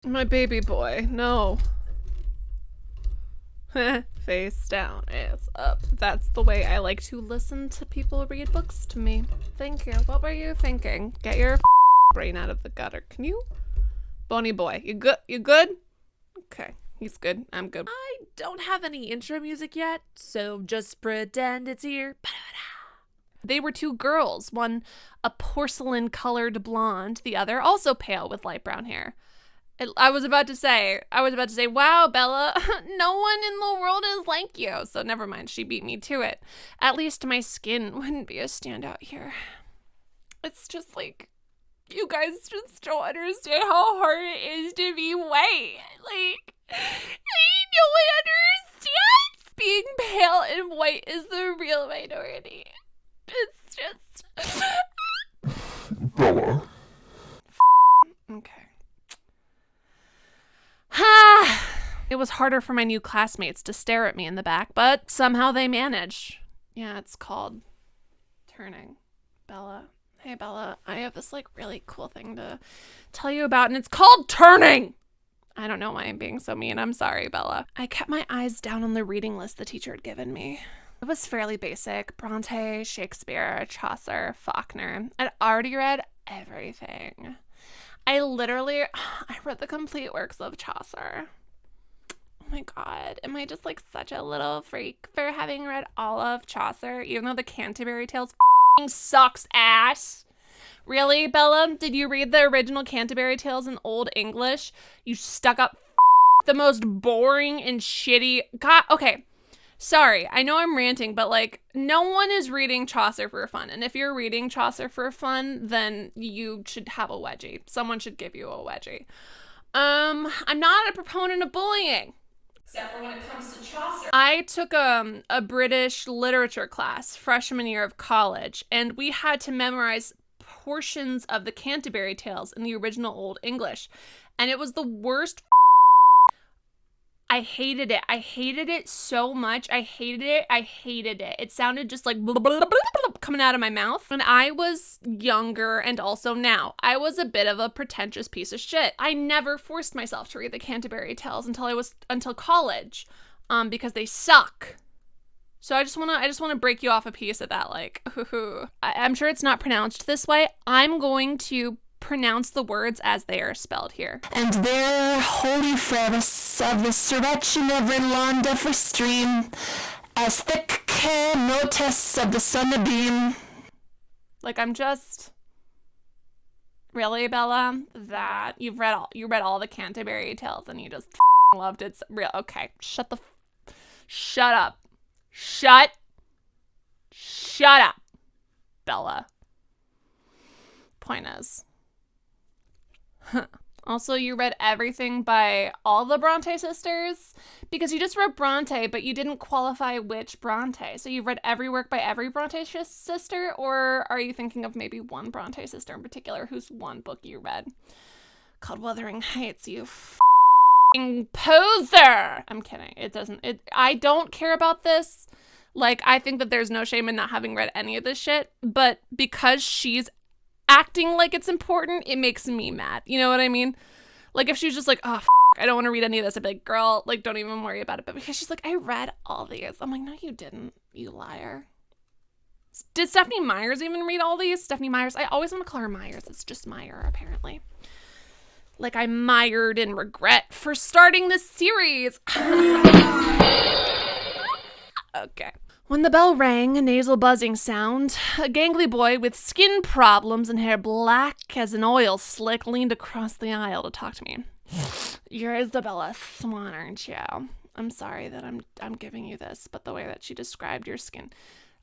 My baby boy, no. Face down, ass up. That's the way I like to listen to people read books to me. Thank you. What were you thinking? Get your brain out of the gutter. Can you? Boney boy, you good? You good? Okay, he's good. I'm good. I don't have any intro music yet, so just pretend it's here. They were two girls, one a porcelain-colored blonde, the other also pale with light brown hair. I was about to say, wow, Bella, no one in the world is like you. So never mind, she beat me to it. At least my skin wouldn't be a standout here. It's just like, you guys just don't understand how hard it is to be white. Like, no one understands being pale and white is the real minority. It's just... Bella. Okay. It was harder for my new classmates to stare at me in the back, but somehow they managed. Yeah, it's called turning. Bella. Hey, Bella, I have this, like, really cool thing to tell you about, and it's called turning! I don't know why I'm being so mean. I'm sorry, Bella. I kept my eyes down on the reading list the teacher had given me. It was fairly basic. Bronte, Shakespeare, Chaucer, Faulkner. I'd already read everything. I read the complete works of Chaucer. Oh my god, am I just like such a little freak for having read all of Chaucer, even though the Canterbury Tales sucks ass? Really, Bella? Did you read the original Canterbury Tales in Old English? You stuck up the most boring and shitty... God, okay. Sorry, I know I'm ranting, but like, no one is reading Chaucer for fun. And if you're reading Chaucer for fun, then you should have a wedgie. Someone should give you a wedgie. I'm not a proponent of bullying. Except for when it comes to Chaucer. I took a British literature class freshman year of college, and we had to memorize portions of the Canterbury Tales in the original Old English. And it was the worst. I hated it. I hated it so much. I hated it. It sounded just like blah, blah, blah, blah, coming out of my mouth. When I was younger, and also now, I was a bit of a pretentious piece of shit. I never forced myself to read the Canterbury Tales until college, because they suck. So I just wanna break you off a piece of that. Like, I'm sure it's not pronounced this way. I'm going to pronounce the words as they are spelled here. And there, holy fairness of the surrection of land of a stream, as thick care notice of the sun abeam. Like, I'm just... Really, Bella? That you read all the Canterbury Tales and you just loved it. Real okay. Shut up. Shut up, Bella. Point is. Also, you read everything by all the Bronte sisters, because you just read Bronte, but you didn't qualify which Bronte. So you've read every work by every Bronte sister, or are you thinking of maybe one Bronte sister in particular whose one book you read? Called Wuthering Heights, you f***ing poser! I'm kidding. I don't care about this. Like, I think that there's no shame in not having read any of this shit, but because she's acting like it's important, it makes me mad. You know what I mean? Like, if she's just like, oh, I don't want to read any of this, I'd be like, girl, like, don't even worry about it. But because she's like, I read all these. I'm like, no, you didn't, you liar. Did Stephanie Myers even read all these? Stephanie Myers. I always want to call her Myers. It's just Meyer, apparently. Like, I'm mired in regret for starting this series. Okay. When the bell rang, a nasal buzzing sound, a gangly boy with skin problems and hair black as an oil slick leaned across the aisle to talk to me. You're Isabella Swan, aren't you? I'm sorry that I'm giving you this, but the way that she described your skin...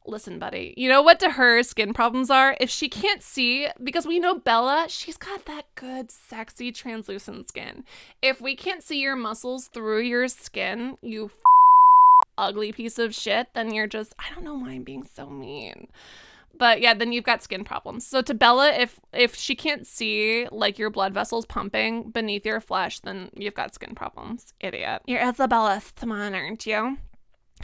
Listen, buddy, you know what to her skin problems are? If she can't see, because we know Bella, she's got that good, sexy, translucent skin. If we can't see your muscles through your skin, you ugly piece of shit, then you're just, I don't know why I'm being so mean. But yeah, then you've got skin problems. So to Bella, if she can't see like your blood vessels pumping beneath your flesh, then you've got skin problems. Idiot. You're Isabella Swan, aren't you?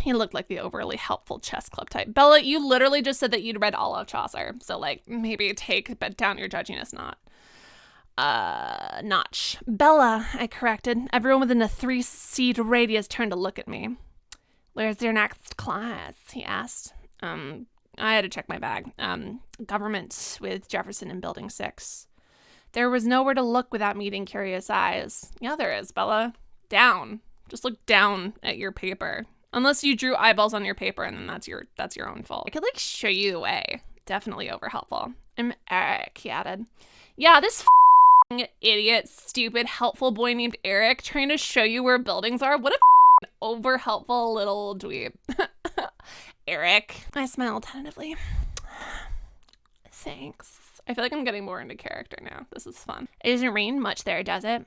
He looked like the overly helpful chess club type. Bella, you literally just said that you'd read all of Chaucer. So like, maybe take down your judginess not. notch. Bella, I corrected. Everyone within a 3-seat radius turned to look at me. Where's your next class? He asked. I had to check my bag. Government with Jefferson in Building 6. There was nowhere to look without meeting curious eyes. Yeah, there is, Bella. Down. Just look down at your paper. Unless you drew eyeballs on your paper, and then that's your own fault. I could, like, show you the way. Definitely over helpful. I'm Eric, he added. Yeah, this idiot, stupid, helpful boy named Eric trying to show you where buildings are. What a over helpful little dweeb. Eric. I smiled tentatively. Thanks. I feel like I'm getting more into character now. This is fun. It doesn't rain much there, does it?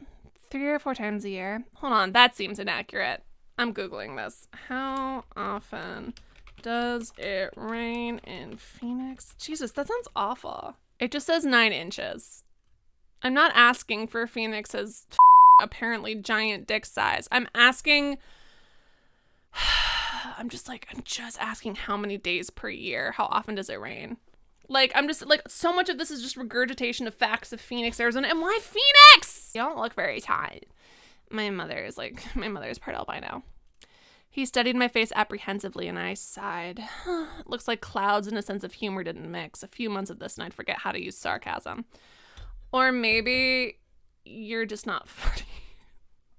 3 or 4 times a year. Hold on, that seems inaccurate. I'm Googling this. How often does it rain in Phoenix? Jesus, that sounds awful. It just says 9 inches. I'm not asking for Phoenix's apparently giant dick size. I'm just asking how many days per year. How often does it rain? Like, I'm just, like, so much of this is just regurgitation of facts of Phoenix, Arizona. And why Phoenix? You don't look very tired. My mother's part albino. He studied my face apprehensively, and I sighed. Looks like clouds and a sense of humor didn't mix. A few months of this, and I'd forget how to use sarcasm. Or maybe you're just not funny.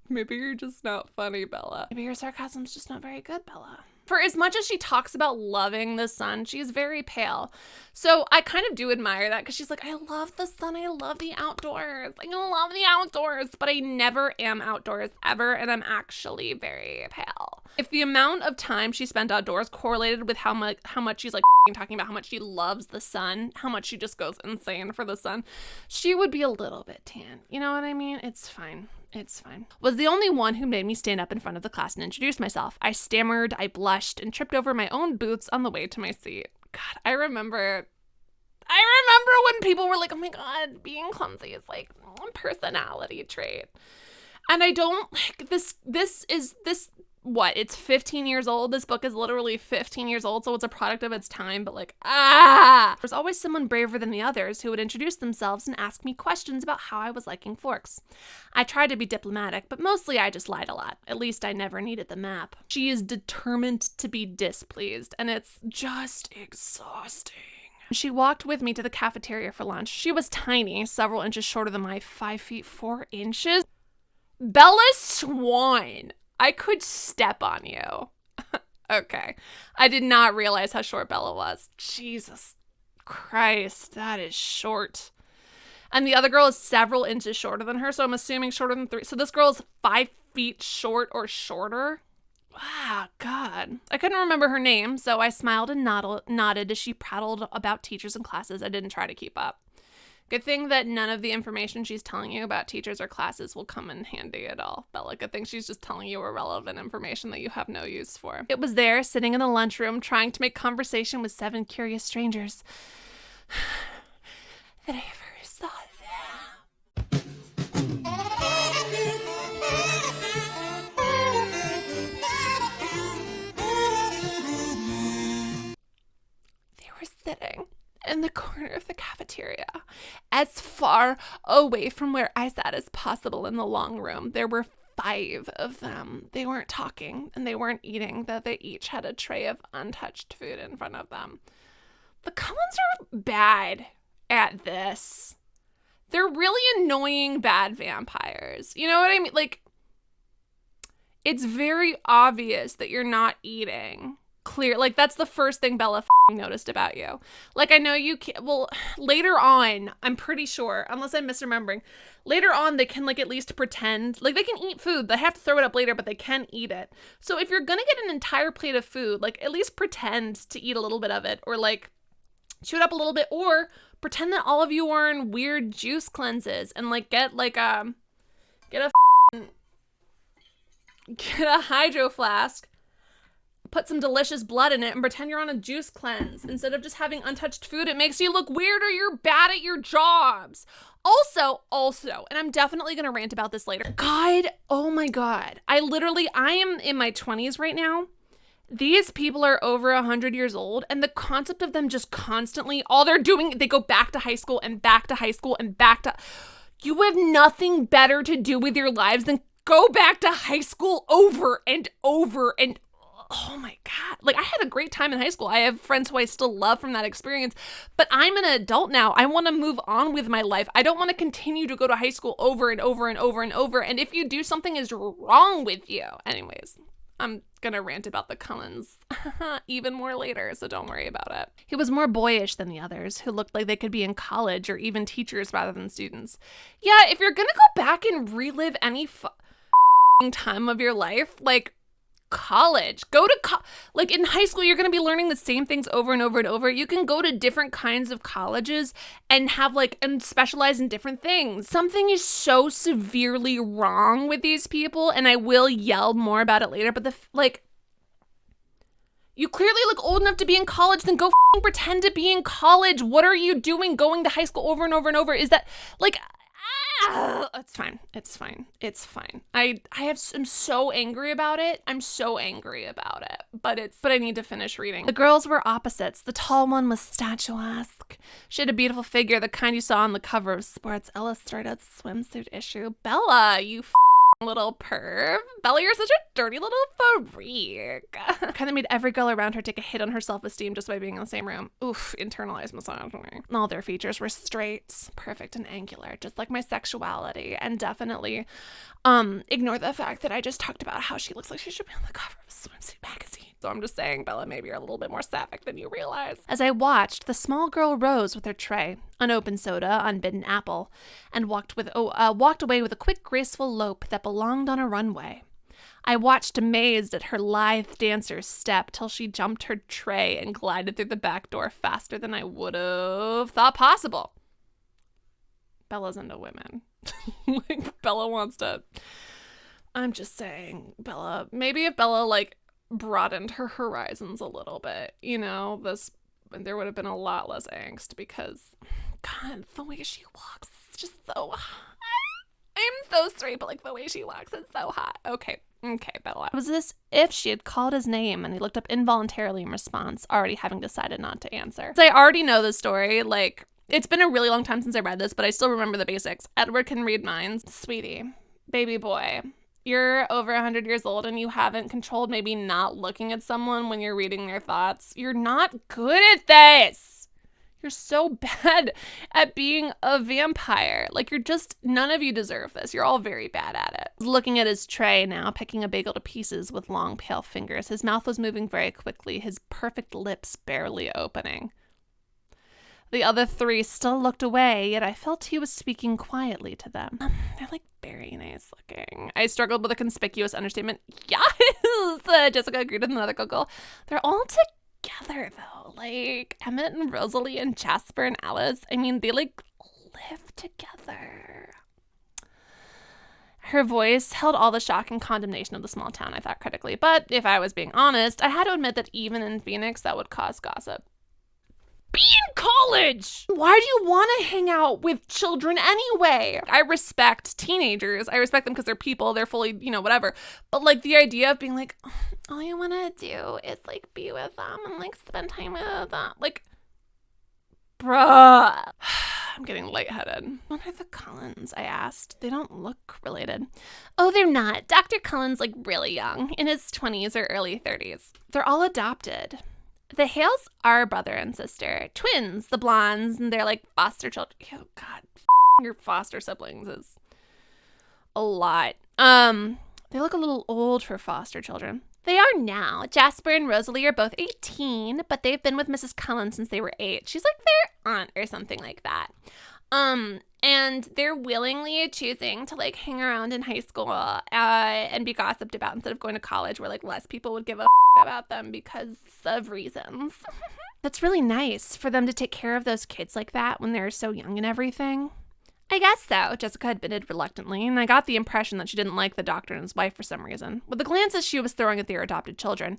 Maybe you're just not funny, Bella. Maybe your sarcasm's just not very good, Bella. For as much as she talks about loving the sun, she's very pale. So I kind of do admire that because she's like, I love the sun. I love the outdoors. I love the outdoors. But I never am outdoors ever. And I'm actually very pale. If the amount of time she spent outdoors correlated with how much she's like talking about how much she loves the sun, how much she just goes insane for the sun, she would be a little bit tan. You know what I mean? It's fine. It's fine. Was the only one who made me stand up in front of the class and introduce myself. I stammered, I blushed, and tripped over my own boots on the way to my seat. God, I remember when people were like, oh my God, being clumsy is like a personality trait. And I don't like this what? It's 15 years old. This book is literally 15 years old, so it's a product of its time, but like, There's always someone braver than the others who would introduce themselves and ask me questions about how I was liking forks. I tried to be diplomatic, but mostly I just lied a lot. At least I never needed the map. She is determined to be displeased, and it's just exhausting. She walked with me to the cafeteria for lunch. She was tiny, several inches shorter than my 5 feet 4 inches. Bella Swan. I could step on you. Okay. I did not realize how short Bella was. Jesus Christ, that is short. And the other girl is several inches shorter than her, so I'm assuming shorter than 3. So this girl is 5 feet short or shorter. Wow, God. I couldn't remember her name, so I smiled and nodded as she prattled about teachers and classes. I didn't try to keep up. Good thing that none of the information she's telling you about teachers or classes will come in handy at all, Bella. Good thing she's just telling you irrelevant information that you have no use for. It was there, sitting in the lunchroom, trying to make conversation with 7 curious strangers, that I first saw them. They were sitting in the corner of the cafeteria, as far away from where I sat as possible in the long room. There were 5 of them. They weren't talking and they weren't eating, though they each had a tray of untouched food in front of them. The Cullens are bad at this. They're really annoying bad vampires. You know what I mean? Like, it's very obvious that you're not eating. Clear, like, that's the first thing Bella noticed about you. Like, I know you can, well, later on, I'm pretty sure, unless I'm misremembering, later on they can, like, at least pretend, like, they can eat food. They have to throw it up later, but they can eat it. So if you're gonna get an entire plate of food, like, at least pretend to eat a little bit of it, or, like, chew it up a little bit, or pretend that all of you are in weird juice cleanses, and, like, get a hydro flask, put some delicious blood in it, and pretend you're on a juice cleanse instead of just having untouched food. It makes you look weird, or you're bad at your jobs. Also, and I'm definitely going to rant about this later. God, oh my God. I am in my 20s right now. These people are over 100 years old, and the concept of them just constantly, all they're doing, they go back to high school and back to high school and back to... You have nothing better to do with your lives than go back to high school over and over and oh my God. Like, I had a great time in high school. I have friends who I still love from that experience, but I'm an adult now. I want to move on with my life. I don't want to continue to go to high school over and over and over and over. And if you do, something is wrong with you. Anyways, I'm going to rant about the Cullens even more later, so don't worry about it. He was more boyish than the others, who looked like they could be in college or even teachers rather than students. Yeah, if you're going to go back and relive any time of your life, like, college, go to like in high school, you're going to be learning the same things over and over and over. You can go to different kinds of colleges and have and specialize in different things. Something is so severely wrong with these people, and I will yell more about it later, but you clearly look old enough to be in college, then go pretend to be in college. What are you doing going to high school over and over and over? Is that it's fine. It's fine. It's fine. I'm so angry about it. I'm so angry about it. But I need to finish reading. The girls were opposites. The tall one was statuesque. She had a beautiful figure, the kind you saw on the cover of Sports Illustrated swimsuit issue. Bella, you little perv. Bella, you're such a dirty little freak. Kind of made every girl around her take a hit on her self-esteem just by being in the same room. Oof, internalized misogyny. All their features were straight, perfect, and angular, just like my sexuality. And definitely ignore the fact that I just talked about how she looks like she should be on the cover of a swimsuit magazine. So I'm just saying, Bella, maybe you're a little bit more sapphic than you realize. As I watched, the small girl rose with her tray, unopened soda, unbidden apple, and walked away with a quick, graceful lope that belonged on a runway. I watched amazed at her lithe dancer's step till she jumped her tray and glided through the back door faster than I would have thought possible. Bella's into women. Bella wants to... I'm just saying, Bella, maybe if Bella, broadened her horizons a little bit, there would have been a lot less angst because, God, the way she walks is just so hot. I'm so straight, but the way she walks is so hot. Okay, Bella. It was as if she had called his name and he looked up involuntarily in response, already having decided not to answer. So I already know the story, it's been a really long time since I read this, but I still remember the basics. Edward can read minds. Sweetie, baby boy, you're over 100 years old and you haven't controlled maybe not looking at someone when you're reading their thoughts. You're not good at this. You're so bad at being a vampire. None of you deserve this. You're all very bad at it. Looking at his tray now, picking a bagel to pieces with long, pale fingers. His mouth was moving very quickly, his perfect lips barely opening. The other three still looked away, yet I felt he was speaking quietly to them. They're very nice looking. I struggled with a conspicuous understatement. Yes! Jessica agreed with another giggle. They're all together, though. Emmett and Rosalie and Jasper and Alice. I mean, they, live together. Her voice held all the shock and condemnation of the small town, I thought critically. But if I was being honest, I had to admit that even in Phoenix, that would cause gossip. Be in college! Why do you want to hang out with children anyway? I respect teenagers. I respect them because they're people. They're fully, whatever. But the idea of being all you want to do is be with them and spend time with them. Bruh. I'm getting lightheaded. What are the Cullens? I asked. They don't look related. Oh, they're not. Dr. Cullen's really young, in his 20s or early 30s. They're all adopted. The Hales are brother and sister, twins, the blondes, and they're foster children. Oh God, your foster siblings is a lot. They look a little old for foster children. They are now. Jasper and Rosalie are both 18, but they've been with Mrs. Cullen since they were 8. She's their aunt or something like that. And they're willingly choosing to hang around in high school and be gossiped about instead of going to college where less people would give a about them because of reasons. That's really nice for them to take care of those kids like that when they're so young and everything. I guess so, Jessica admitted reluctantly, and I got the impression that she didn't like the doctor and his wife for some reason. With the glances she was throwing at their adopted children,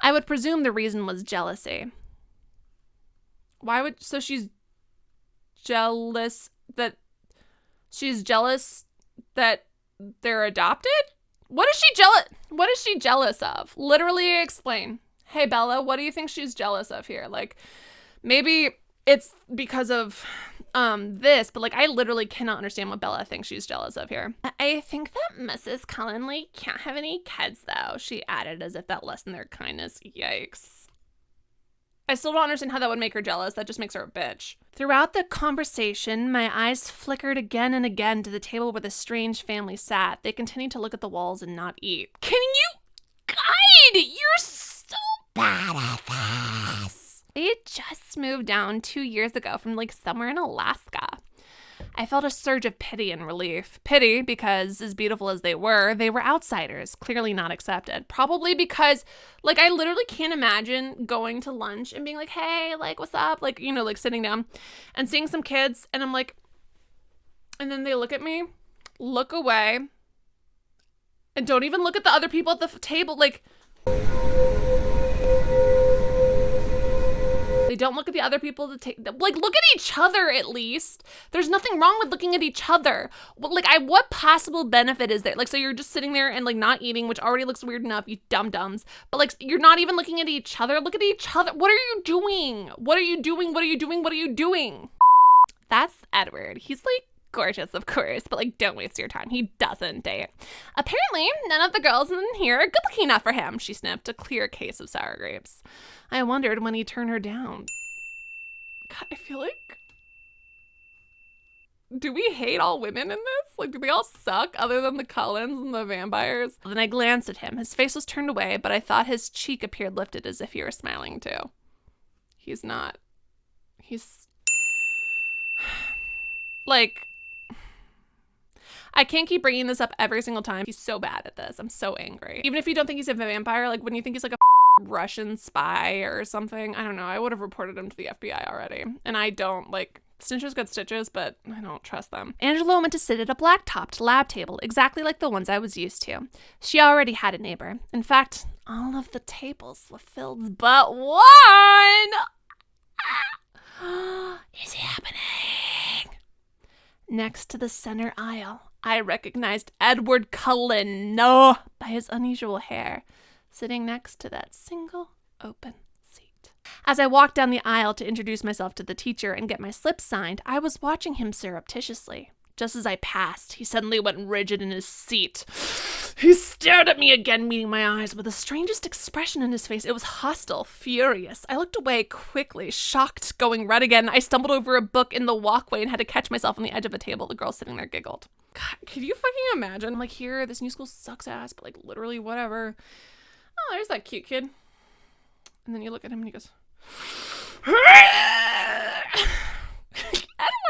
I would presume the reason was jealousy. So she's jealous that they're adopted? What is she jealous of? Literally explain. Hey, Bella, what do you think she's jealous of here? Maybe it's because of this, but like I literally cannot understand what Bella thinks she's jealous of here. I think that Mrs. Cullenly can't have any kids though, she added as if that lessened their kindness. Yikes. I still don't understand how that would make her jealous. That just makes her a bitch. Throughout the conversation, my eyes flickered again and again to the table where the strange family sat. They continued to look at the walls and not eat. Can you? God, you're so bad at this. I just moved down 2 years ago from like somewhere in Alaska. I felt a surge of pity and relief. Pity because, as beautiful as they were outsiders, clearly not accepted. Probably because, like, I literally can't imagine going to lunch and being like, hey, like, what's up? Like, you know, like sitting down and seeing some kids. And I'm like, and then they look at me, look away, and don't even look at the other people at the table. Like, they don't look at the other people to take, like, look at each other at least. There's nothing wrong with looking at each other. Like, what possible benefit is there? Like, so you're just sitting there and like not eating, which already looks weird enough, you dum-dums. But like, you're not even looking at each other. Look at each other. What are you doing? What are you doing? What are you doing? What are you doing? That's Edward. He's like gorgeous, of course, but like, don't waste your time. He doesn't date. Apparently, none of the girls in here are good looking enough for him, she sniffed, a clear case of sour grapes. I wondered when he turned her down. God, I feel like, do we hate all women in this? Like, do we all suck other than the Cullens and the vampires? Then I glanced at him. His face was turned away, but I thought his cheek appeared lifted as if he were smiling too. He's not. He's like, I can't keep bringing this up every single time. He's so bad at this. I'm so angry. Even if you don't think he's a vampire, like when you think he's like a Russian spy or something, I don't know. I would have reported him to the FBI already. And I don't, like, snitches got stitches, but I don't trust them. Angela went to sit at a black-topped lab table, exactly like the ones I was used to. She already had a neighbor. In fact, all of the tables were filled but one. Is it happening? Next to the center aisle, I recognized Edward Cullen, no, by his unusual hair, sitting next to that single open seat. As I walked down the aisle to introduce myself to the teacher and get my slip signed, I was watching him surreptitiously. Just as I passed, he suddenly went rigid in his seat. He stared at me again, meeting my eyes with the strangest expression in his face. It was hostile, furious. I looked away quickly, shocked, going red again. I stumbled over a book in the walkway and had to catch myself on the edge of a table. The girl sitting there giggled. God, could you fucking imagine? I'm like, here, this new school sucks ass, but like literally whatever. Oh, there's that cute kid. And then you look at him and he goes,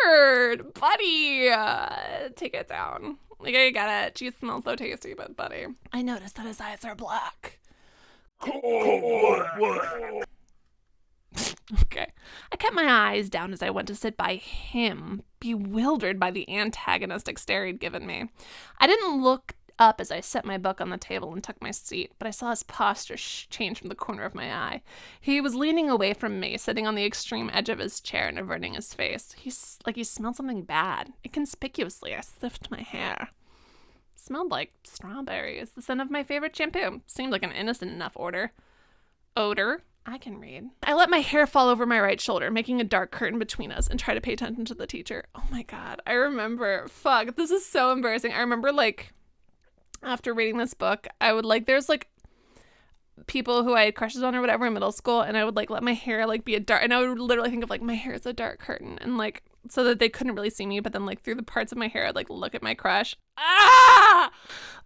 Edward, buddy, take it down. Like, I get it. Cheese smells so tasty, but buddy. I noticed that his eyes are black. Okay. I kept my eyes down as I went to sit by him, bewildered by the antagonistic stare he'd given me. I didn't look up as I set my book on the table and took my seat, but I saw his posture change from the corner of my eye. He was leaning away from me, sitting on the extreme edge of his chair and averting his face. He's like he smelled something bad. Inconspicuously, I sniffed my hair. It smelled like strawberries, the scent of my favorite shampoo. Seemed like an innocent enough odor. I can read. I let my hair fall over my right shoulder, making a dark curtain between us, and try to pay attention to the teacher. Oh my God, I remember. Fuck, this is so embarrassing. I remember, like, after reading this book, I would, like, there's, like, people who I had crushes on or whatever in middle school, and I would, like, let my hair, like, be a dark, and I would literally think of, like, my hair is a dark curtain, and, like, so that they couldn't really see me, but then, like, through the parts of my hair, I'd, like, look at my crush. Ah!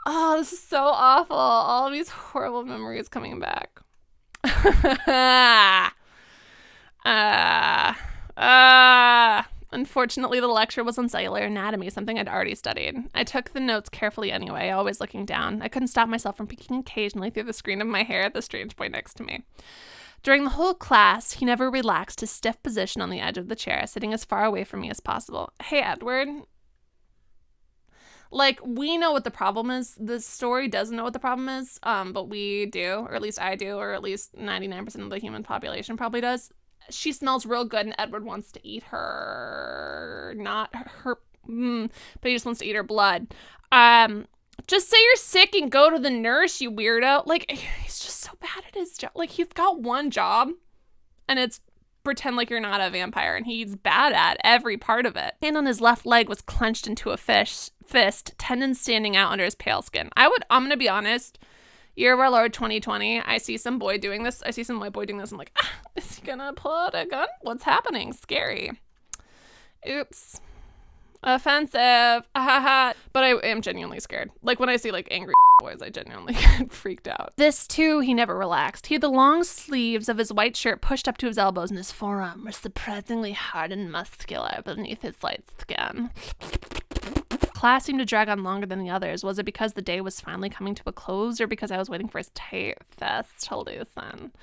Oh, this is so awful. All of these horrible memories coming back. Unfortunately, the lecture was on cellular anatomy, something I'd already studied. I took the notes carefully anyway, always looking down. I couldn't stop myself from peeking occasionally through the screen of my hair at the strange boy next to me. During the whole class, he never relaxed his stiff position on the edge of the chair, sitting as far away from me as possible. Hey, Edward. Like, we know what the problem is. The story doesn't know what the problem is, but we do, or at least I do, or at least 99% of the human population probably does. She smells real good, and Edward wants to eat her, not her, but he just wants to eat her blood. Just say you're sick and go to the nurse, you weirdo. Like, he's just so bad at his job. Like, he's got one job, and it's pretend like you're not a vampire, and he's bad at every part of it. Hand on his left leg was clenched into a fist, tendons standing out under his pale skin. I'm gonna be honest, year of our Lord 2020, I see some boy doing this. I see some white boy doing this. I'm like, is he gonna pull out a gun? What's happening? Scary. Oops. Offensive. But I am genuinely scared. Like when I see like angry boys, I genuinely get freaked out. This too, he never relaxed. He had the long sleeves of his white shirt pushed up to his elbows, and his forearm was surprisingly hard and muscular beneath his light skin. Class seemed to drag on longer than the others. Was it because the day was finally coming to a close, or because I was waiting for his tight fist to loosen?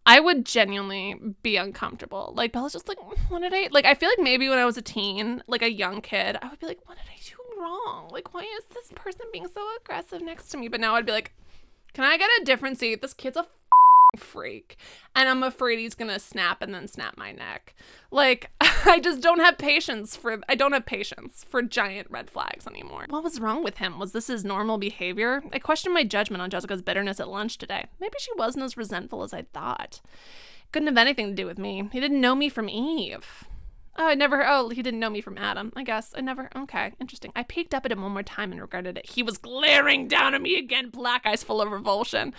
I would genuinely be uncomfortable. Like, Bella's just like, what did I... Like, I feel like maybe when I was a teen, like a young kid, I would be like, what did I do wrong? Like, why is this person being so aggressive next to me? But now I'd be like, can I get a different seat? This kid's a freak. And I'm afraid he's gonna snap and then snap my neck. Like, I don't have patience for giant red flags anymore. What was wrong with him? Was this his normal behavior? I questioned my judgment on Jessica's bitterness at lunch today. Maybe she wasn't as resentful as I thought. Couldn't have anything to do with me. He didn't know me from Eve. He didn't know me from Adam. Okay, interesting. I peeked up at him one more time and regretted it. He was glaring down at me again, black eyes full of revulsion.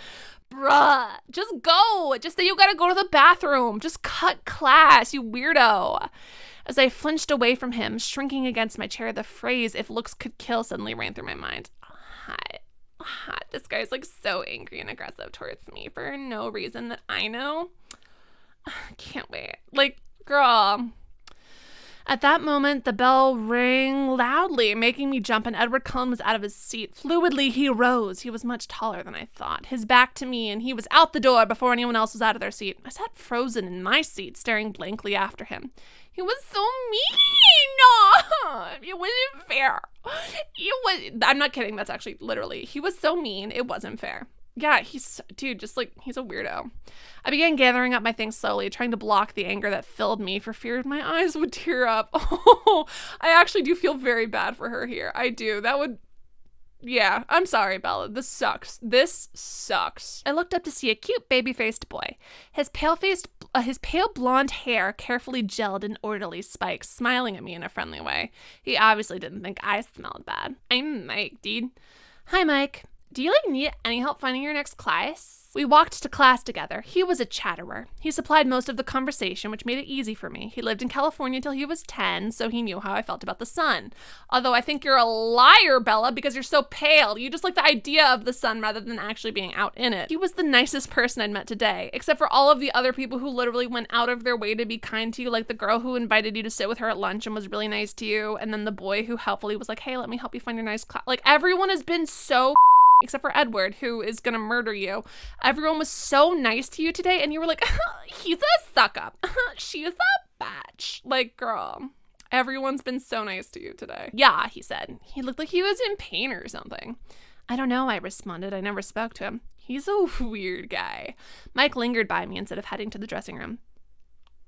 Bruh, just go. Just say you gotta go to the bathroom. Just cut class, you weirdo. As I flinched away from him, shrinking against my chair, the phrase, if looks could kill, suddenly ran through my mind. Hot. This guy's like so angry and aggressive towards me for no reason that I know. Can't wait. Like, girl. At that moment, the bell rang loudly, making me jump, and Edward Cullen was out of his seat. Fluidly, he rose. He was much taller than I thought, his back to me, and he was out the door before anyone else was out of their seat. I sat frozen in my seat, staring blankly after him. He was so mean. It wasn't fair. I'm not kidding. That's actually literally. He was so mean. It wasn't fair. Yeah, he's a weirdo. I began gathering up my things slowly, trying to block the anger that filled me for fear my eyes would tear up. Oh, I actually do feel very bad for her here. I do. Yeah, I'm sorry, Bella. This sucks. I looked up to see a cute baby-faced boy. His pale blonde hair carefully gelled in orderly spikes, smiling at me in a friendly way. He obviously didn't think I smelled bad. I'm Mike, dude. Hi, Mike. Do you need any help finding your next class? We walked to class together. He was a chatterer. He supplied most of the conversation, which made it easy for me. He lived in California till he was 10, so he knew how I felt about the sun. Although I think you're a liar, Bella, because you're so pale. You just like the idea of the sun rather than actually being out in it. He was the nicest person I'd met today, except for all of the other people who literally went out of their way to be kind to you, like the girl who invited you to sit with her at lunch and was really nice to you, and then the boy who helpfully was like, hey, let me help you find your nice class. Like, everyone has been so except for Edward, who is gonna murder you. Everyone was so nice to you today, and you were like, he's a suck-up. She's a bitch. Like, girl, everyone's been so nice to you today. Yeah, he said. He looked like he was in pain or something. I don't know, I responded. I never spoke to him. He's a weird guy. Mike lingered by me instead of heading to the dressing room.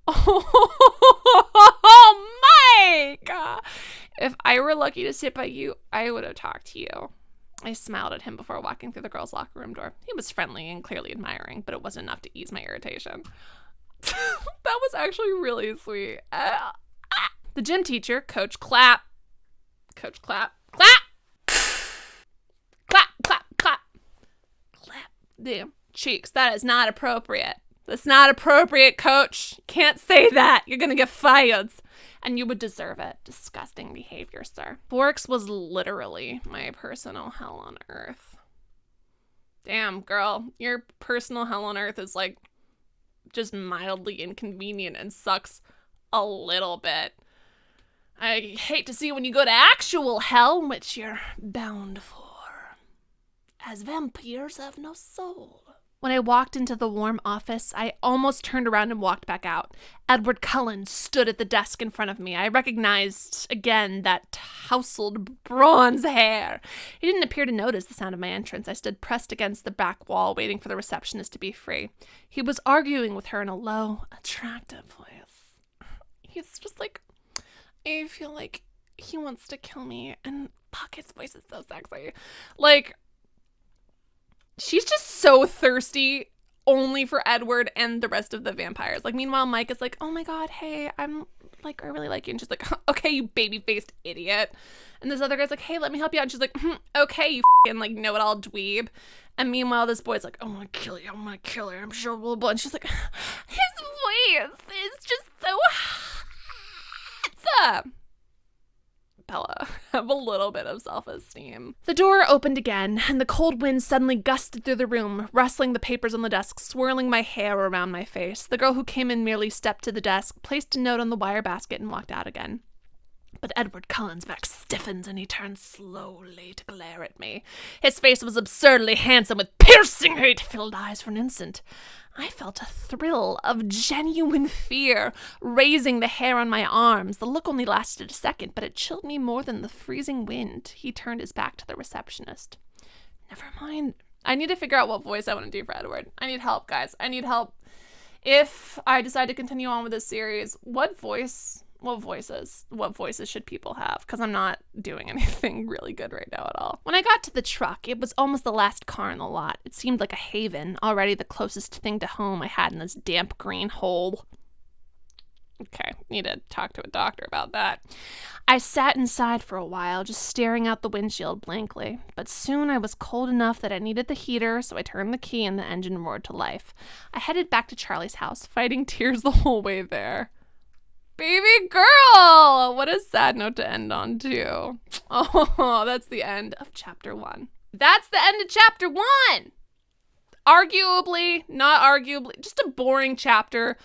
Oh, Mike! If I were lucky to sit by you, I would have talked to you. I smiled at him before walking through the girls' locker room door. He was friendly and clearly admiring, but it wasn't enough to ease my irritation. That was actually really sweet. The gym teacher, Coach Clap. Coach Clap. Clap! Clap, clap, clap. Clap them cheeks. That is not appropriate. That's not appropriate, Coach. You can't say that. You're gonna get fired. And you would deserve it. Disgusting behavior, sir. Forks was literally my personal hell on earth. Damn, girl. Your personal hell on earth is like just mildly inconvenient and sucks a little bit. I hate to see when you go to actual hell, which you're bound for, as vampires have no soul. When I walked into the warm office, I almost turned around and walked back out. Edward Cullen stood at the desk in front of me. I recognized again that tousled bronze hair. He didn't appear to notice the sound of my entrance. I stood pressed against the back wall, waiting for the receptionist to be free. He was arguing with her in a low, attractive voice. He's just like, I feel like he wants to kill me, and fuck, his voice is so sexy. Like, she's just so thirsty only for Edward and the rest of the vampires. Like, meanwhile, Mike is like, oh my God, hey, I'm like, I really like you. And she's like, okay, you baby-faced idiot. And this other guy's like, hey, let me help you out. And she's like, okay, you f***ing like know-it-all dweeb. And meanwhile, this boy's like, I'm gonna kill you, I'm sure, blah, blah. And she's like, his voice is just so hot. Bella, have a little bit of self-esteem. The door opened again, and the cold wind suddenly gusted through the room, rustling the papers on the desk, swirling my hair around my face. The girl who came in merely stepped to the desk, placed a note on the wire basket, and walked out again. But Edward Cullen's back stiffened, and he turned slowly to glare at me. His face was absurdly handsome, with piercing hate-filled eyes for an instant. I felt a thrill of genuine fear raising the hair on my arms. The look only lasted a second, but it chilled me more than the freezing wind. He turned his back to the receptionist. Never mind. I need to figure out what voice I want to do for Edward. I need help, guys. I need help. If I decide to continue on with this series, what voices should people have? Because I'm not doing anything really good right now at all. When I got to the truck, it was almost the last car in the lot. It seemed like a haven, already the closest thing to home I had in this damp green hole. Okay, need to talk to a doctor about that. I sat inside for a while, just staring out the windshield blankly. But soon I was cold enough that I needed the heater, so I turned the key and the engine roared to life. I headed back to Charlie's house, fighting tears the whole way there. Baby girl! What a sad note to end on, too. Oh, that's the end of chapter 1. That's the end of chapter 1! Arguably, not arguably, just a boring chapter.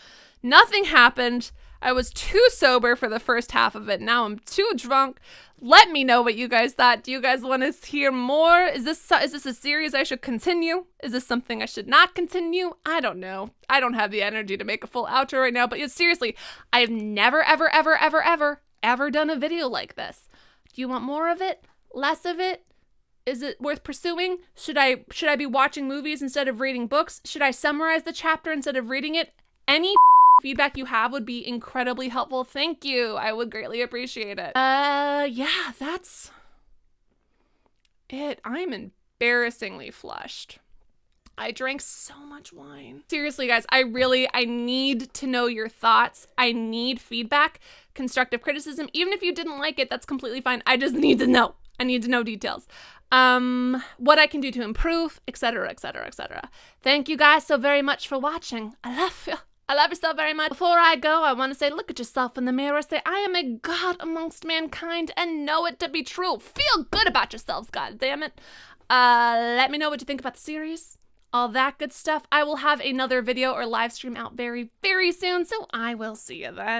Nothing happened. I was too sober for the first half of it. Now I'm too drunk. Let me know what you guys thought. Do you guys want to hear more? Is this a series I should continue? Is this something I should not continue? I don't know. I don't have the energy to make a full outro right now, but seriously, I have never, ever done a video like this. Do you want more of it? Less of it? Is it worth pursuing? Should I be watching movies instead of reading books? Should I summarize the chapter instead of reading it? Any feedback you have would be incredibly helpful. Thank you. I would greatly appreciate it. Yeah, that's it. I'm embarrassingly flushed. I drank so much wine. Seriously, guys, I need to know your thoughts. I need feedback, constructive criticism. Even if you didn't like it, that's completely fine. I just need to know. I need to know details. What I can do to improve, etc., etc., etc. Thank you guys so very much for watching. I love you. I love you so very much. Before I go, I want to say, look at yourself in the mirror. Say, I am a god amongst mankind and know it to be true. Feel good about yourselves, god damn it. Let me know what you think about the series. All that good stuff. I will have another video or live stream out very, very soon, so I will see you then.